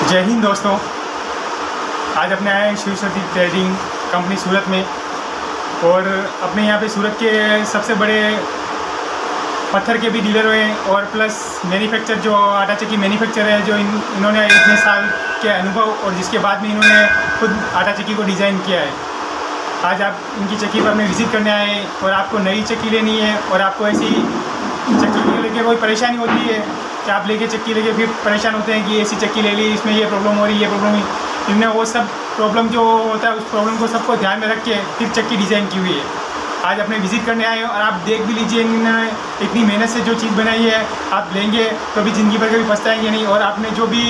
जय हिंद दोस्तों। आज अपने आए हैं शिव शक्ति ट्रेडिंग कंपनी सूरत में, और अपने यहाँ पे सूरत के सबसे बड़े पत्थर के भी डीलर हुए और प्लस मैन्युफैक्चर जो आटा चक्की मैन्युफैक्चर है, जो इन्होंने इतने साल के अनुभव और जिसके बाद में इन्होंने खुद आटा चक्की को डिज़ाइन किया है। आज आप इनकी चक्की पर अपने विज़िट करने आए हैं और आपको नई चक्की लेनी है और आपको ऐसी चक्की लेके कोई परेशानी होती है कि आप लेके चक्की लेके फिर परेशान होते हैं कि ऐसी चक्की ले ली, इसमें ये प्रॉब्लम हो रही है, ये प्रॉब्लम। इनने वो सब प्रॉब्लम जो होता है उस प्रॉब्लम को सबको ध्यान में रख के फिर चक्की डिज़ाइन की हुई है। आज अपने विज़िट करने आए हैं और आप देख भी लीजिए, इन्होंने इतनी मेहनत से जो चीज़ बनाई है, आप लेंगे तो भी ज़िंदगी भर कभी पछताएंगे नहीं। और आपने जो भी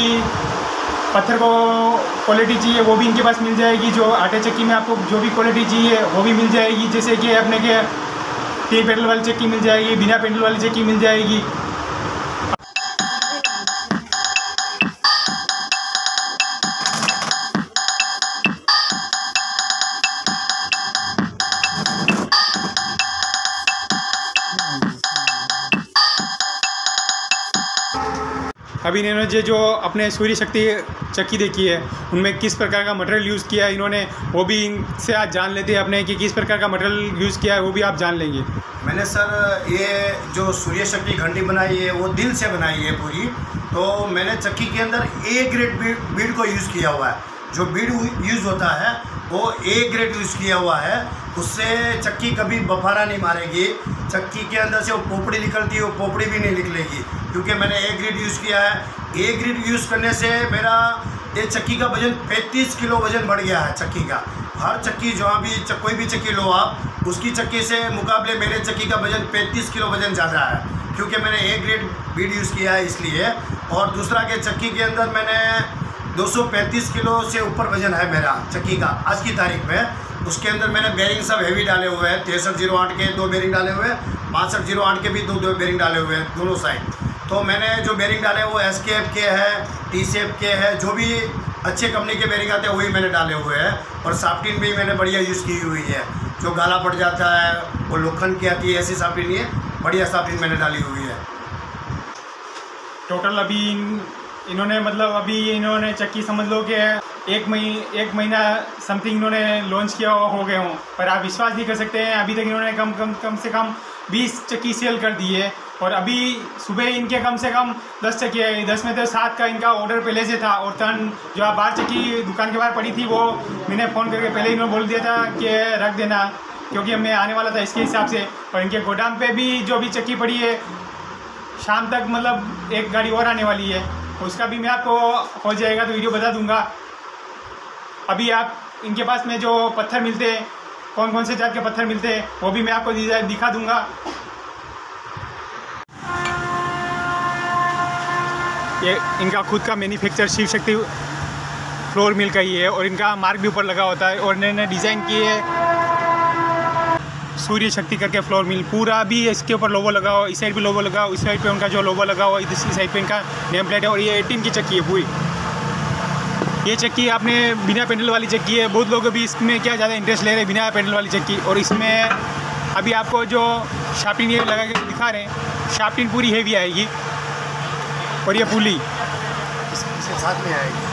पत्थर को क्वालिटी चाहिए वो भी इनके पास मिल जाएगी। जो आटे चक्की में आपको जो भी क्वालिटी चाहिए वो भी मिल जाएगी। जैसे कि अपने के 3 पेडल वाली चक्की मिल जाएगी, बिना पेडल वाली चक्की मिल जाएगी। अभी इन्होंने जो अपने सूर्य शक्ति चक्की देखी है उनमें किस प्रकार का मटेरियल यूज़ किया है इन्होंने, वो भी इनसे आज जान लेते हैं अपने कि किस प्रकार का मटेरियल यूज़ किया है, वो भी आप जान लेंगे। मैंने सर ये जो सूर्य शक्ति घंटी बनाई है वो दिल से बनाई है पूरी। तो मैंने चक्की के अंदर ए ग्रेड बीड को यूज़ किया हुआ है। जो बीड यूज़ होता है वो ए ग्रेड यूज़ किया हुआ है, उससे चक्की कभी बफारा नहीं मारेगी। चक्की के अंदर से वो पोपड़ी निकलती है, वो पोपड़ी भी नहीं निकलेगी, क्योंकि मैंने ए ग्रेड यूज़ किया है। ए ग्रेड यूज़ करने से मेरा ये चक्की का वजन 35 किलो वजन बढ़ गया है चक्की का। हर चक्की जहाँ भी कोई भी चक्की लो आप, उसकी चक्की से मुकाबले मेरे चक्की का वजन 35 किलो वजन ज़्यादा है, क्योंकि मैंने ए ग्रेड बीड यूज़ किया है इसलिए। और दूसरा के चक्की के अंदर मैंने 235 किलो से ऊपर वजन है मेरा चक्की का आज की तारीख में। उसके अंदर मैंने बेरिंग सब हेवी डाले हुए हैं। 6308 के 2 बेरिंग डाले हुए हैं, 6508 के भी 2 बेरिंग डाले हुए हैं दोनों साइड। तो मैंने जो बेरिंग डाले वो SKF के हैं, T-शेप के हैं, जो भी अच्छे कंपनी के बेरिंग आते हैं वही मैंने डाले हुए हैं। और साफ्टिन भी मैंने बढ़िया यूज़ की हुई है। जो गाला पड़ जाता है वो लोखंड की आती है, ऐसी साफ्टिन नहीं है, बढ़िया साफ्टिन मैंने डाली हुई है। टोटल अभी इन्होंने अभी इन्होंने चक्की समझ लो कि एक महीना समथिंग इन्होंने लॉन्च किया हो गए हों, पर आप विश्वास नहीं कर सकते हैं अभी तक इन्होंने कम से कम 20 चक्की सेल कर दी है। और अभी सुबह इनके कम से कम 10 चक्की आई, 10 में से 7 का इनका ऑर्डर पहले से था। और टर्न जो आप बाहर चक्की दुकान के बाहर पड़ी थी वो मैंने फ़ोन करके पहले इन्होंने बोल दिया था कि रख देना, क्योंकि मैं आने वाला था इसके हिसाब से। और इनके गोदाम पे भी जो भी चक्की पड़ी है शाम तक एक गाड़ी और आने वाली है, उसका भी मैं आपको हो जाएगा तो वीडियो बता दूंगा। अभी आप इनके पास में जो पत्थर मिलते हैं, कौन कौन से जात के पत्थर मिलते हैं, वो भी मैं आपको दिखा दूंगा। ये इनका खुद का manufacture Shiv Shakti flour mill का ही है और इनका मार्क भी ऊपर लगा होता है। और इन्होंने डिज़ाइन की है सूर्य शक्ति करके फ्लोर मिल, पूरा भी इसके ऊपर लोगो लगा हो, इस साइड भी लोगो लगा हो, इस साइड पे उनका जो लोगो लगा हो, इस साइड पे इनका नेम प्लेट है। और ये 18 की चक्की है पूरी। ये चक्की आपने बिना पेडल वाली चक्की है, बहुत लोग भी इसमें क्या ज़्यादा इंटरेस्ट ले रहे हैं बिना पेडल वाली चक्की। और इसमें अभी आपको जो शाफ्टिन ये लगा के दिखा रहे हैं, शाफ्टिन पूरी हेवी आएगी और ये पुली इसके साथ में आएगी।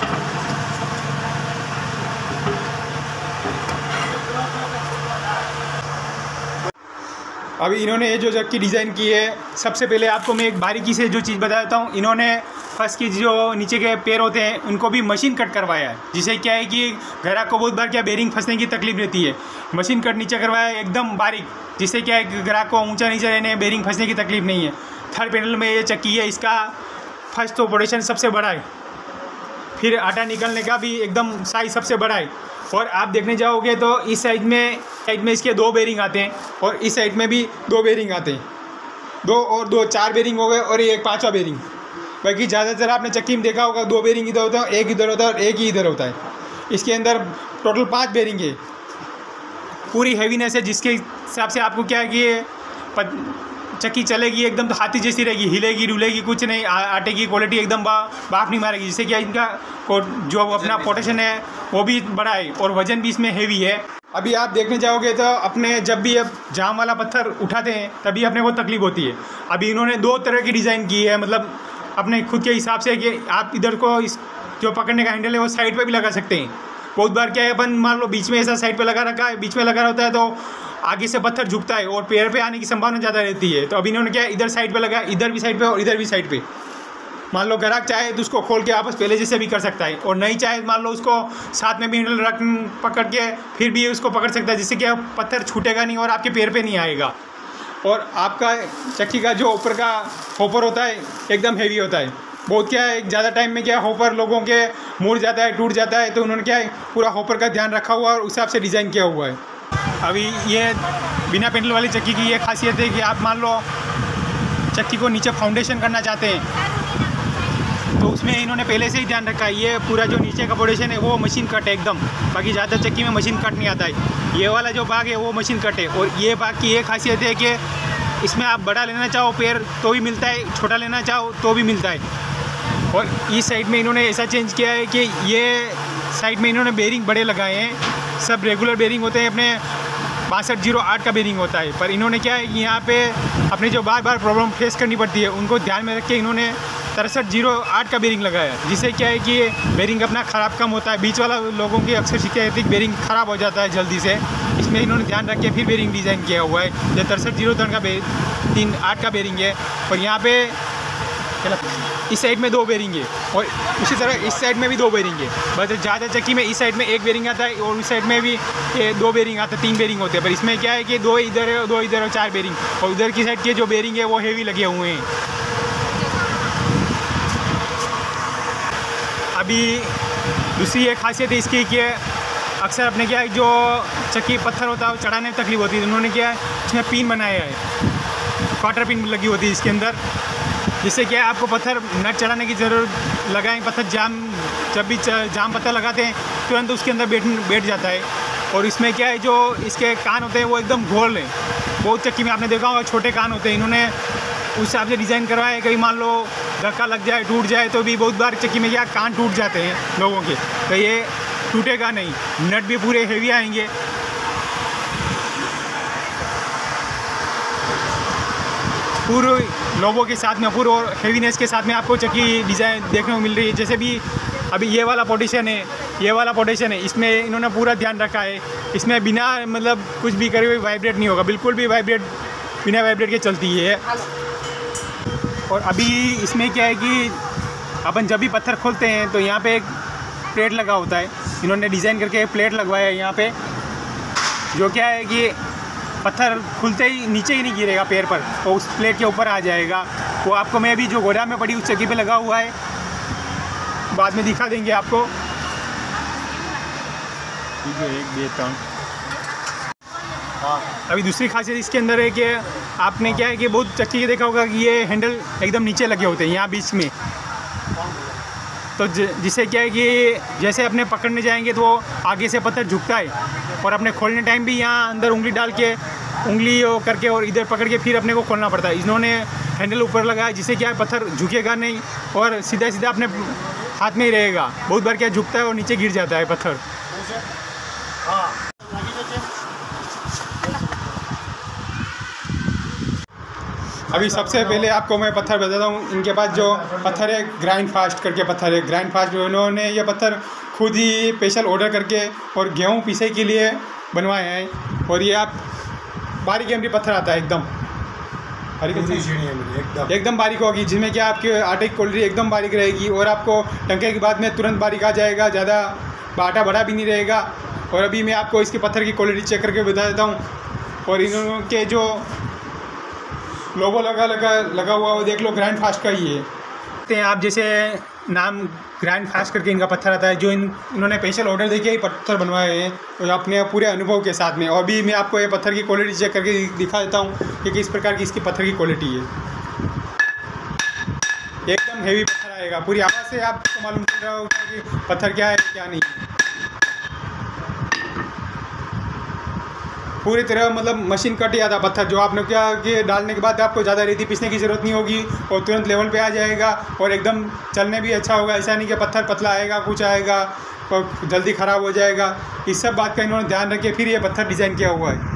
अभी इन्होंने ये जो चक्की डिज़ाइन की है, सबसे पहले आपको मैं एक बारीकी से जो चीज़ बताता हूँ, इन्होंने फर्स्ट की जो नीचे के पैर होते हैं उनको भी मशीन कट करवाया है, जिससे क्या है कि ग्राहक को बहुत बार क्या बेरिंग फंसने की तकलीफ रहती है। मशीन कट नीचे करवाया है एकदम बारीक, जिससे क्या है कि ग्राहक को ऊंचा नीचे रहने बेरिंग फंसने की तकलीफ नहीं है। 3rd पैनल में ये चक्की है, इसका फर्स्ट तो पोर्शन सबसे बड़ा है, फिर आटा निकलने का भी एकदम साइज सबसे बड़ा है। और आप देखने जाओगे तो इस साइड में इसके 2 बेरिंग आते हैं और इस साइड में भी 2 बेरिंग आते हैं। 2 और 2 4 बेरिंग हो गए और ये एक 5वां बेरिंग। बाकी ज़्यादातर आपने चक्की में देखा होगा 2 बेरिंग इधर होता है, एक इधर होता है और एक ही इधर होता है। इसके अंदर टोटल 5 बेरिंग है, पूरी हैवीनेस है, जिसके हिसाब से आपको क्या है कि चक्की चलेगी एकदम तो हाथी जैसी रहेगी, हिलेगी डुलेगी कुछ नहीं। आटे की क्वालिटी एकदम बाफ नहीं मारेगी, जिससे कि इनका जो अपना पोटेशन है वो भी बड़ा है और वज़न भी इसमें हेवी है। अभी आप देखने जाओगे तो अपने जब भी अब जाम वाला पत्थर उठाते हैं तभी अपने को तकलीफ होती है। अभी इन्होंने 2 तरह की डिज़ाइन की है, अपने खुद के हिसाब से कि आप इधर को इस जो पकड़ने का हैंडल है वो साइड पे भी लगा सकते हैं। बहुत बार क्या है, अपन मान लो बीच में ऐसा साइड पे लगा रखा है, बीच में लगा होता है तो आगे से पत्थर झुकता है और पैर पे आने की संभावना ज़्यादा रहती है। तो अभी इन्होंने क्या है, इधर साइड पे लगाया, इधर भी साइड पे और इधर भी साइड पे। मान लो ग्राहक चाहे तो उसको खोल के आपस पहले जैसे भी कर सकता है, और नहीं चाहे मान लो उसको साथ में भी हैंडल रख पकड़ के फिर भी उसको पकड़ सकता है, जिससे क्या पत्थर छूटेगा नहीं और आपके पैर पे नहीं आएगा। और आपका चक्की का जो ऊपर का होपर होता है एकदम हेवी होता है। बहुत क्या है, ज़्यादा टाइम में क्या होपर लोगों के मुड़ जाता है, टूट जाता है, तो उन्होंने क्या है पूरा होपर का ध्यान रखा हुआ और उस हिसाब से डिज़ाइन किया हुआ है। अभी ये बिना पेंडल वाली चक्की की ये खासियत है कि आप मान लो चक्की को नीचे फाउंडेशन करना चाहते हैं तो उसमें इन्होंने पहले से ही ध्यान रखा है। ये पूरा जो नीचे का फाउंडेशन है वो मशीन कट है एकदम, बाकी ज़्यादा चक्की में मशीन कट नहीं आता है। ये वाला जो भाग है वो मशीन कट है। और ये भाग की ये खासियत है कि इसमें आप बड़ा लेना चाहो पैर तो भी मिलता है, छोटा लेना चाहो तो भी मिलता है। और इस साइड में इन्होंने ऐसा चेंज किया है कि ये साइड में इन्होंने बेरिंग बड़े लगाए हैं। सब रेगुलर बेरिंग होते हैं, अपने 6208 का बेरिंग होता है, पर इन्होंने क्या है कि यहाँ पे अपने जो बार बार प्रॉब्लम फेस करनी पड़ती है उनको ध्यान में रख के इन्होंने 6308 का बेरिंग लगाया, जिससे क्या है कि बेरिंग अपना ख़राब कम होता है। बीच वाला लोगों की अक्सर शिकायत है कि बेरिंग ख़राब हो जाता है जल्दी से, इसमें इन्होंने ध्यान रख के फिर बेरिंग डिज़ाइन किया हुआ है। जो 6303 का 38 का बेरिंग है, और यहाँ पे इस साइड में 2 बेरिंग है और उसी तरह इस साइड में भी 2 बेरिंग है। बस ज़्यादा चक्की में इस साइड में 1 बेरिंग आता है और उस साइड में भी 2 बेरिंग आता है, 3 बेरिंग होते हैं। पर इसमें क्या है कि 2 इधर है, 2 इधर और 4 बेरिंग, और उधर की साइड के जो बेरिंग है वो हेवी लगे हुए हैं। अभी दूसरी एक खासियत है इसकी कि अक्सर अपने क्या है जो चक्की पत्थर होता है वो चढ़ाने में तकलीफ होती है। उन्होंने क्या है इसमें पिन बनाया है, क्वार्टर पिन लगी होती है इसके अंदर, जिससे क्या है आपको पत्थर नट चढ़ाने की ज़रूरत लगाएं। पत्थर जब भी जाम पत्थर लगाते हैं तुरंत उसके अंदर बैठ जाता है। और इसमें क्या है जो इसके कान होते हैं वो एकदम गोल हैं। बहुत चक्की में आपने देखा होगा छोटे कान होते हैं, इन्होंने उस हिसाब से डिज़ाइन करवाया है। कहीं मान लो धक्का लग जाए, टूट जाए तो भी बहुत बार चक्की में क्या कान टूट जाते हैं लोगों के, तो ये टूटेगा नहीं। नट भी पूरे हेवी आएंगे। पूरे लोगों के साथ में पूरे और हेवीनेस के साथ में आपको चक्की डिज़ाइन देखने को मिल रही है। जैसे भी अभी ये वाला पोजीशन है, ये वाला पोजीशन है, इसमें इन्होंने पूरा ध्यान रखा है। इसमें बिना मतलब कुछ भी करे हुए वाइब्रेट नहीं होगा, बिल्कुल भी बिना वाइब्रेट के चलती है। और अभी इसमें क्या है कि अपन जब भी पत्थर खोलते हैं तो यहाँ पे एक प्लेट लगा होता है, इन्होंने डिज़ाइन करके एक प्लेट लगवाया है यहाँ पे, जो क्या है कि पत्थर खुलते ही नीचे ही नहीं गिरेगा पैर पर, तो उस प्लेट के ऊपर आ जाएगा। वो आपको मैं अभी जो गोदाम में पड़ी उस चक्की पे लगा हुआ है, बाद में दिखा देंगे आपको। एक देता हूँ। हाँ, अभी दूसरी खासियत इसके अंदर है कि आपने क्या है कि बहुत चक्की के देखा होगा कि ये हैंडल एकदम नीचे लगे होते हैं यहाँ बीच में, तो जिससे क्या है कि जैसे अपने पकड़ने जाएंगे तो वो आगे से पत्थर झुकता है, और अपने खोलने टाइम भी यहाँ अंदर उंगली डाल के उंगली करके और इधर पकड़ के फिर अपने को खोलना पड़ता है। इन्होंने हैंडल ऊपर लगाया जिससे क्या है पत्थर झुकेगा नहीं और सीधा सीधा अपने हाथ में ही रहेगा। बहुत बार क्या झुकता है और नीचे गिर जाता है पत्थर। अभी सबसे पहले आपको मैं पत्थर बताता हूँ। इनके पास जो पत्थर है ग्राइंड फास्ट करके पत्थर है। ग्राइंड फास्ट इन्होंने ये पत्थर खुद ही स्पेशल ऑर्डर करके और गेहूँ पीसे के लिए बनवाए हैं। और ये आप बारीक एमडी पत्थर आता है एकदम एकदम बारीक होगी, जिसमें क्या आपके आटे की क्वालिटी एकदम बारीक रहेगी और आपको टंके के बाद में तुरंत बारीक आ जाएगा, ज़्यादा आटा बड़ा भी नहीं रहेगा। और अभी मैं आपको इसके पत्थर की क्वालिटी चेक करके बता देता हूँ। और इन्होंने के जो लोगो लगा हुआ वो देख लो, ग्राइंड फास्ट का ही है। आप जैसे नाम ग्राइंड फास्ट करके इनका पत्थर आता है, जो इन्होंने स्पेशल ऑर्डर देके ही पत्थर बनवाए हैं तो अपने पूरे अनुभव के साथ में। और भी मैं आपको ये पत्थर की क्वालिटी चेक करके दिखा देता हूँ कि किस प्रकार की इसकी पत्थर की क्वालिटी है। एकदम हेवी पत्थर आएगा, पूरी आवाज़ से आपको मालूम चल रहा होगा कि पत्थर क्या है क्या नहीं। पूरी तरह मतलब मशीन कट जाता पत्थर, जो आपने क्या कि डालने के बाद आपको ज़्यादा रेती पीसने की ज़रूरत नहीं होगी और तुरंत लेवल पे आ जाएगा और एकदम चलने भी अच्छा होगा। ऐसा नहीं कि पत्थर पतला आएगा, कुछ आएगा और जल्दी ख़राब हो जाएगा। इस सब बात का इन्होंने ध्यान रखे फिर ये पत्थर डिज़ाइन किया हुआ है।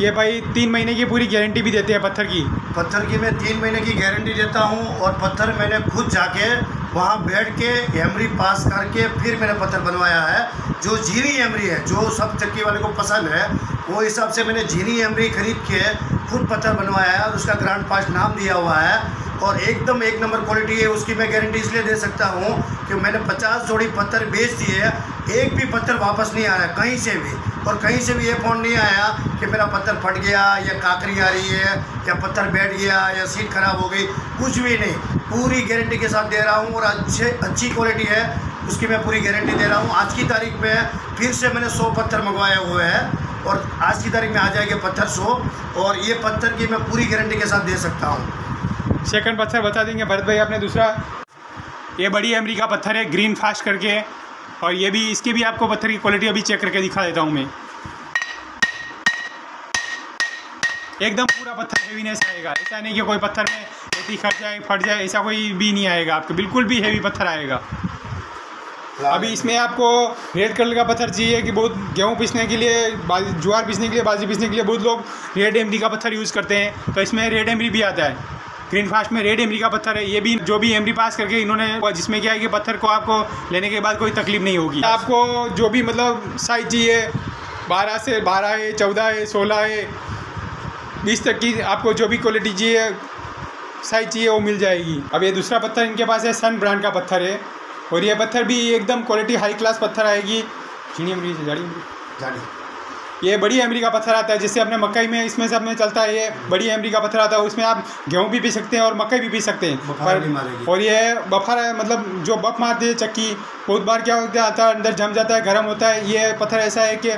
ये भाई 3 महीने की पूरी गारंटी भी देते हैं पत्थर की। मैं 3 महीने की गारंटी देता हूँ और पत्थर मैंने खुद जाके वहाँ बैठ के एमरी पास करके फिर मैंने पत्थर बनवाया है। जो जीनी एमरी है, जो सब चक्की वाले को पसंद है, वो हिसाब से मैंने जीनी एमरी खरीद के खुद पत्थर बनवाया है और उसका ग्रांड पास नाम दिया हुआ है। और एकदम एक नंबर क्वालिटी है। उसकी मैं गारंटी इसलिए दे सकता हूँ कि मैंने 50 जोड़ी पत्थर बेच दिए, एक भी पत्थर वापस नहीं आया कहीं से भी। और कहीं से भी ये फ़ोन नहीं आया कि मेरा पत्थर फट गया या काकरी आ रही है या पत्थर बैठ गया या सीट ख़राब हो गई, कुछ भी नहीं। पूरी गारंटी के साथ दे रहा हूँ और अच्छी क्वालिटी है, उसकी मैं पूरी गारंटी दे रहा हूँ। आज की तारीख में फिर से मैंने 100 पत्थर मंगवाए हुए हैं और आज की तारीख में आ जाएंगे पत्थर 100, और ये पत्थर की मैं पूरी गारंटी के साथ दे सकता हूँ। सेकंड पत्थर बता देंगे भरत भाई आपने दूसरा। ये बड़ी एमरी का पत्थर है, ग्रीन फास्ट करके, और ये भी इसकी भी आपको पत्थर की क्वालिटी अभी चेक करके दिखा देता हूँ मैं। एकदम पूरा पत्थर हेवीनेस आएगा, ऐसा नहीं कि कोई पत्थर में ऐसी खट जाए फट जाए, ऐसा कोई भी नहीं आएगा आपको, बिल्कुल भी हेवी पत्थर आएगा। अभी इसमें आपको रेड कलर का पत्थर चाहिए कि बहुत गेहूँ पीसने के लिए, ज्वार पीसने के लिए, बाजरी पीसने के लिए बहुत लोग रेड एमरी का पत्थर यूज़ करते हैं, तो इसमें रेड एमरी भी आता है। ग्रीन फास्ट में रेड एमरी का पत्थर है। ये भी जो भी एमरी पास करके इन्होंने, जिसमें क्या है कि पत्थर को आपको लेने के बाद कोई तकलीफ नहीं होगी। आपको जो भी मतलब साइज चाहिए, 12 से 12 है, 14 है, 16 है, 20 तक की आपको जो भी क्वालिटी चाहिए, साइज चाहिए, वो मिल जाएगी। अब ये दूसरा पत्थर इनके पास है, सन ब्रांड का पत्थर है, और ये पत्थर भी एकदम क्वालिटी हाई क्लास पत्थर आएगी। चीनी एमरी से जाड़ी ये बड़ी एमरी का पत्थर आता है, जिससे अपने मकई में इसमें सब में चलता है। ये बड़ी एमरी का पत्थर आता है, उसमें आप गेहूँ भी पी सकते हैं और मकई भी पी सकते हैं। और ये बफर है, मतलब जो बफ मारती है चक्की, बहुत बार क्या होता है अंदर जम जाता है, गर्म होता है। ये पत्थर ऐसा है कि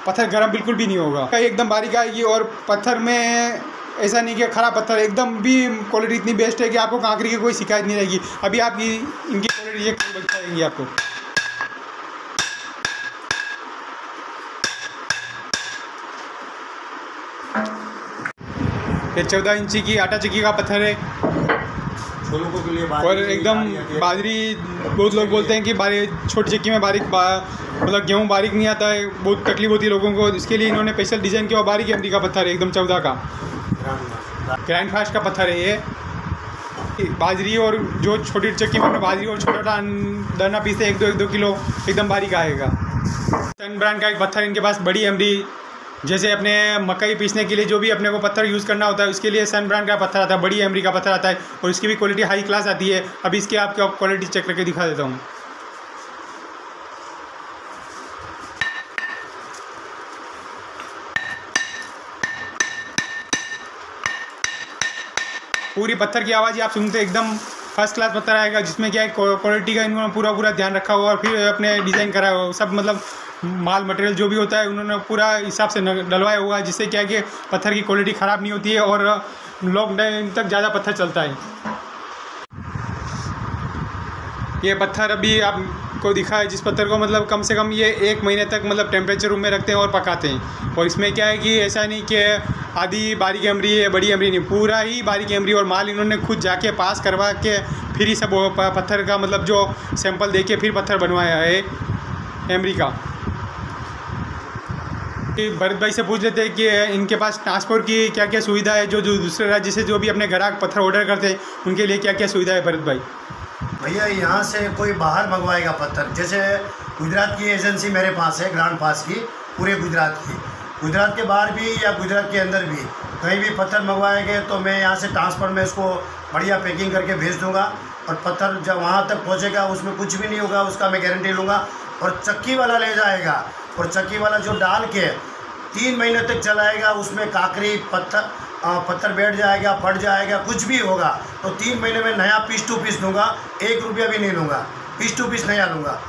पत्थर गर्म बिल्कुल भी नहीं होगा, एकदम बारीक आएगी। और पत्थर में ऐसा नहीं कि ख़राब पत्थर, एकदम भी क्वालिटी इतनी बेस्ट है कि आपको कांकरी की कोई शिकायत नहीं रहेगी। अभी आपकी इनकी क्वालिटी ये बताएंगी आपको। ये 14 इंची की आटा चक्की का पत्थर है, के लिए और एकदम बाजरी, बहुत लोग बोलते हैं कि छोटी चक्की में बारीक मतलब गेहूँ बारीक नहीं आता है, बहुत तकलीफ होती है लोगों को। इसके लिए इन्होंने स्पेशल डिज़ाइन किया, बारीक एमरी का पत्थर है, एकदम 14 का ग्रैंड फास्ट का पत्थर है। ये बाजरी और जो छोटी चक्की में बाजरी और छोटा दाना पीसते 1-2 किलो, एकदम बारीक आएगा। सन ब्रांड का एक पत्थर इनके पास, बड़ी एमरी, जैसे अपने मकई पीसने के लिए जो भी अपने को पत्थर यूज़ करना होता है, उसके लिए सन ब्रांड का पत्थर आता है, बड़ी एमरी का पत्थर आता है, और इसकी भी क्वालिटी हाई क्लास आती है। अभी इसकी आपको क्वालिटी चेक करके दिखा देता हूँ। पूरी पत्थर की आवाज़ आप सुनते, एकदम फर्स्ट क्लास पत्थर आएगा, जिसमें क्या है क्वालिटी का इन्होंने पूरा ध्यान रखा हुआ, और फिर अपने डिज़ाइन करा हुआ सब, मतलब माल मटेरियल जो भी होता है उन्होंने पूरा हिसाब से डलवाया हुआ है, जिससे क्या है कि पत्थर की क्वालिटी ख़राब नहीं होती है और लॉन्ग टाइम तक ज़्यादा पत्थर चलता है। ये पत्थर अभी आपको दिखा है, जिस पत्थर को मतलब कम से कम ये 1 महीने तक मतलब टेम्परेचर रूम में रखते हैं और पकाते हैं। और इसमें क्या है कि ऐसा नहीं कि आधी बारीक एमरी है, बड़ी एमरी नहीं, पूरा ही बारीक एमरी, और माल इन्होंने खुद जाके पास करवा के फिर ही सब पत्थर का मतलब जो सैंपल दे के फिर पत्थर बनवाया है एमरी का। भरत भाई से पूछ लेते हैं कि इनके पास ट्रांसपोर्ट की क्या क्या सुविधा है, जो दूसरे राज्य से जो भी अपने ग्राहक पत्थर ऑर्डर करते हैं उनके लिए क्या क्या सुविधा है। भरत भाई भैया, यहाँ से कोई बाहर मंगवाएगा पत्थर, जैसे गुजरात की एजेंसी मेरे पास है, ग्रांड पास की, पूरे गुजरात की, गुजरात के बाहर भी या गुजरात के अंदर भी कहीं भी पत्थर मंगवाएंगे तो मैं यहाँ से ट्रांसपोर्ट में उसको बढ़िया पैकिंग करके भेज दूँगा, और पत्थर जब वहाँ तक पहुँचेगा उसमें कुछ भी नहीं होगा, उसका मैं गारंटी लूँगा। और चक्की वाला ले जाएगा, और चक्की वाला जो डाल के 3 महीने तक चलाएगा, उसमें काकरी पत्थर बैठ जाएगा, फट जाएगा, कुछ भी होगा तो 3 महीने में नया पीस टू पीस दूंगा, 1 रुपया भी नहीं लूँगा, पीस टू पीस नया लूँगा,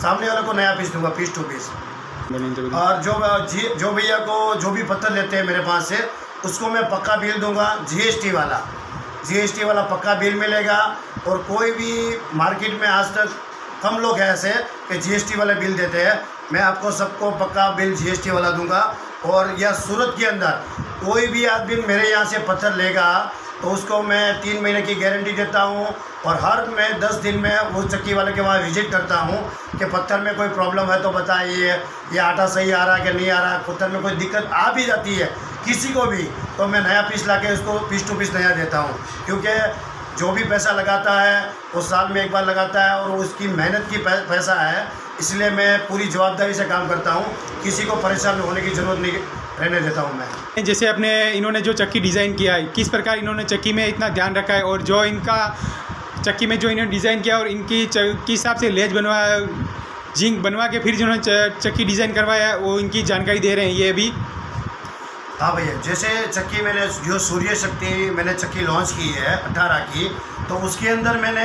सामने वाले को नया पीस दूंगा, पीस टू पीस। और जो भैया को जो भी पत्थर लेते हैं मेरे पास से, उसको मैं पक्का बिल दूंगा, जीएसटी वाला पक्का बिल मिलेगा। और कोई भी मार्केट में आज तक कम लोग हैं ऐसे कि जीएसटी वाले बिल देते हैं, मैं आपको सबको पक्का बिल जीएसटी वाला दूंगा। और यह सूरत के अंदर कोई भी आदमी मेरे यहाँ से पत्थर लेगा तो उसको मैं 3 महीने की गारंटी देता हूँ, और हर मैं 10 दिन में वो चक्की वाले के वहाँ विजिट करता हूँ कि पत्थर में कोई प्रॉब्लम है तो बताइए, ये आटा सही आ रहा है कि नहीं आ रहा है, पत्थर में कोई दिक्कत आ भी जाती है किसी को भी, तो मैं नया पीस ला के उसको पीस टू पीस नया देता हूँ। क्योंकि जो भी पैसा लगाता है वो साल में एक बार लगाता है और उसकी मेहनत की पैसा है, इसलिए मैं पूरी जवाबदारी से काम करता हूँ। किसी को परेशान होने की ज़रूरत नहीं रहने देता हूँ मैं। जैसे अपने इन्होंने जो चक्की डिज़ाइन किया है, किस प्रकार इन्होंने चक्की में इतना ध्यान रखा है, और जो इनका चक्की में जो इन्होंने डिज़ाइन किया और इनकी किस हिसाब से लेज बनवाया, जिंक बनवा के फिर जिन्होंने चक्की डिज़ाइन करवाया है, वो इनकी जानकारी दे रहे हैं ये भी। हाँ भैया, जैसे चक्की मैंने जो सूर्य शक्ति मैंने चक्की लॉन्च की है 18 की, तो उसके अंदर मैंने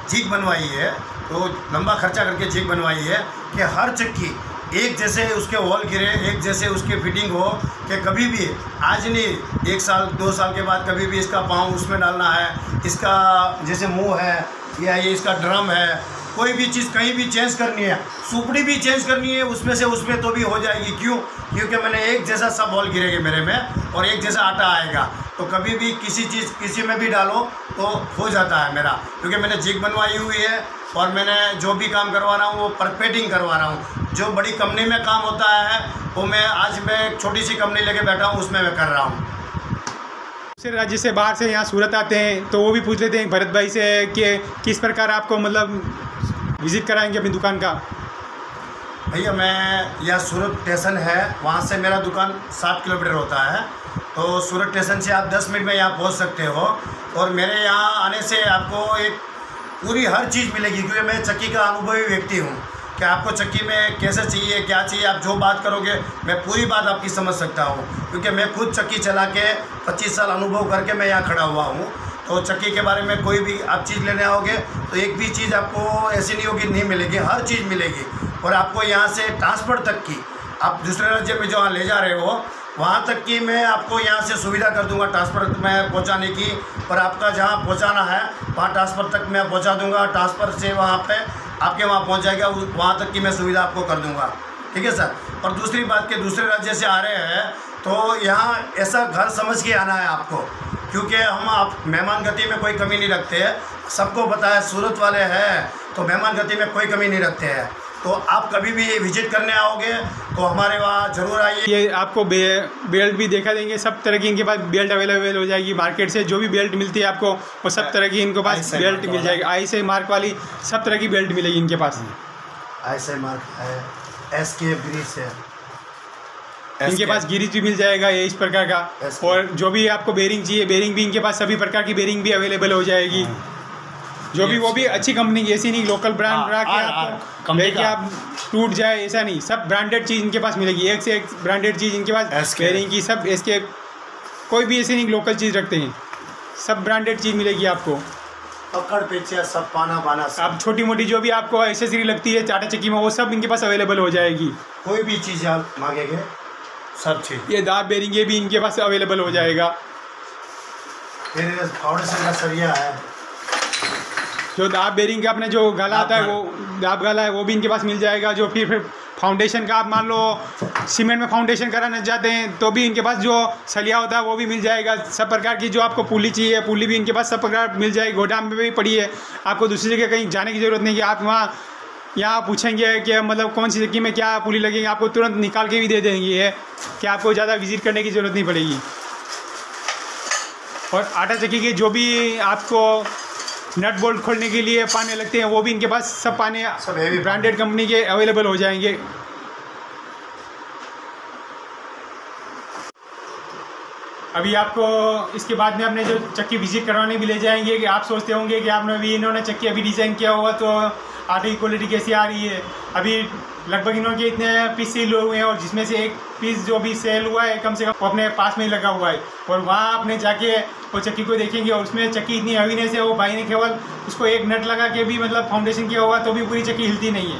जिंक बनवाई है, तो लंबा खर्चा करके जिंक बनवाई है कि हर चक्की एक जैसे उसके वॉल गिरे, एक जैसे उसकी फिटिंग हो, कि कभी भी आज नहीं 1 साल 2 साल के बाद कभी भी इसका पाँव उसमें डालना है, इसका जैसे मुंह है या ये इसका ड्रम है, कोई भी चीज़ कहीं भी चेंज करनी है, सुपड़ी भी चेंज करनी है उसमें से उसमें तो भी हो जाएगी। क्यों? क्योंकि मैंने एक जैसा सब बॉल गिरेगा मेरे में और एक जैसा आटा आएगा, तो कभी भी किसी चीज़ किसी में भी डालो तो हो जाता है मेरा, क्योंकि मैंने जिग बनवाई हुई है और मैंने जो भी काम करवा रहा हूँ वो परफेक्टिंग करवा रहा हूँ। जो बड़ी कंपनी में काम होता है वो मैं एक छोटी सी कंपनी लेके बैठा हूँ, उसमें मैं कर रहा हूँ। दूसरे राज्य से बाहर से यहाँ सूरत आते हैं तो वो भी पूछ लेते हैं भरत भाई से कि किस प्रकार आपको मतलब विज़िट कराएंगे अपनी दुकान का। भैया मैं यहाँ सूरत स्टेशन है, वहाँ से मेरा दुकान 7 किलोमीटर होता है, तो सूरत स्टेशन से आप 10 मिनट में यहाँ पहुँच सकते हो। और मेरे यहाँ आने से आपको एक पूरी हर चीज़ मिलेगी, क्योंकि मैं चक्की का अनुभवी व्यक्ति हूँ कि आपको चक्की में कैसे चाहिए, क्या चाहिए, आप जो बात करोगे मैं पूरी बात आपकी समझ सकता हूँ, क्योंकि मैं खुद चक्की चला के 25 साल अनुभव करके मैं यहाँ खड़ा हुआ हूँ। तो चक्की के बारे में कोई भी आप चीज़ लेने आओगे तो एक भी चीज़ आपको ऐसी नहीं होगी नहीं मिलेगी, हर चीज़ मिलेगी। और आपको यहाँ से ट्रांसपोर्ट तक की, आप दूसरे राज्य में जो ले जा रहे हो वहाँ तक की मैं आपको यहाँ से सुविधा कर दूँगा ट्रांसपोर्ट में पहुँचाने की, और आपका जहाँ पहुँचाना है वहाँ ट्रांसफ़र तक मैं पहुँचा दूँगा, ट्रांसफ़र से वहाँ पे आपके वहाँ पहुँच जाएगा, वहाँ तक की मैं सुविधा आपको कर दूँगा। ठीक है सर। और दूसरी बात कि दूसरे राज्य से आ रहे हैं तो यहाँ ऐसा घर समझ के आना है आपको, क्योंकि हम आप मेहमान गति में कोई कमी नहीं रखते हैं। सबको पता है सूरत वाले हैं तो मेहमान गति में कोई कमी नहीं रखते हैं। तो आप कभी भी विजिट करने आओगे तो हमारे वहाँ ज़रूर आइए। ये आपको बेल्ट भी देखा देंगे, सब तरह की इनके पास बेल्ट अवेलेबल हो जाएगी। मार्केट से जो भी बेल्ट मिलती है आपको वो सब तरह की इनके पास बेल्ट मिल जाएगी। ISI मार्क वाली सब तरह की बेल्ट मिलेगी इनके पास। ISI मार्क है, SKF ग्रीस है, इनके पास गिरीज भी मिल जाएगा ये इस प्रकार का। और जो भी आपको बेरिंग चाहिए, बेरिंग भी इनके पास सभी प्रकार की बेरिंग भी अवेलेबल हो जाएगी। जो भी वो भी अच्छी कंपनी की, ऐसी नहीं लोकल ब्रांड रहा कि आपको लेके आप टूट जाए, ऐसा नहीं। सब ब्रांडेड चीज़ इनके पास मिलेगी, एक से एक ब्रांडेड चीज़ इनके पास बेरिंग की सब इसके, कोई भी ऐसी नहीं लोकल चीज़ रखते हैं, सब ब्रांडेड चीज़ मिलेगी आपको। पकड़ पीछे सब पाना आप छोटी मोटी जो भी आपको एक्सेसरी लगती है चाटा चक्की में वो सब इनके पास अवेलेबल हो जाएगी। कोई भी चीज़ आप मांगेंगे सब चीज़। ये दाब बेरिंग ये भी इनके पास अवेलेबल हो जाएगा। फिर फाउंडेशन का सरिया है, जो दाब बेरिंग का आपने जो गाला आता है वो दाब गाला है वो भी इनके पास मिल जाएगा। जो फिर फाउंडेशन का आप मान लो सीमेंट में फाउंडेशन कराना चाहते हैं तो भी इनके पास जो सलिया होता है वो भी मिल जाएगा। सब प्रकार की जो आपको पुली चाहिए पुली भी इनके पास सब प्रकार मिल जाएगी। गोदाम में भी पड़ी है, आपको दूसरी जगह कहीं जाने की ज़रूरत नहीं कि आप वहाँ यहाँ पूछेंगे कि मतलब कौन सी चक्की में क्या पुली लगेगी, आपको तुरंत निकाल के भी दे देंगे है कि आपको ज़्यादा विजिट करने की ज़रूरत नहीं पड़ेगी। और आटा चक्की के जो भी आपको नट बोल्ट खोलने के लिए पाने लगते हैं वो भी इनके पास सब पाने ब्रांडेड कंपनी के अवेलेबल हो जाएंगे। अभी आपको इसके बाद में अपने जो चक्की विजिट करवाने भी ले जाएंगे कि आप सोचते होंगे कि आपने अभी इन्होंने चक्की अभी डिज़ाइन किया हुआ तो आटे की क्वालिटी कैसी आ रही है। अभी लगभग इन्होंने इतने पीस सेल हुए हैं और जिसमें से एक पीस जो भी सेल हुआ है कम से कम वो अपने पास में ही लगा हुआ है। और वहाँ अपने जाके वो चक्की को देखेंगे और उसमें चक्की इतनी हैवीनेस है वो भाई ने केवल उसको एक नट लगा के भी मतलब फाउंडेशन किया हुआ तो भी पूरी चक्की हिलती नहीं है।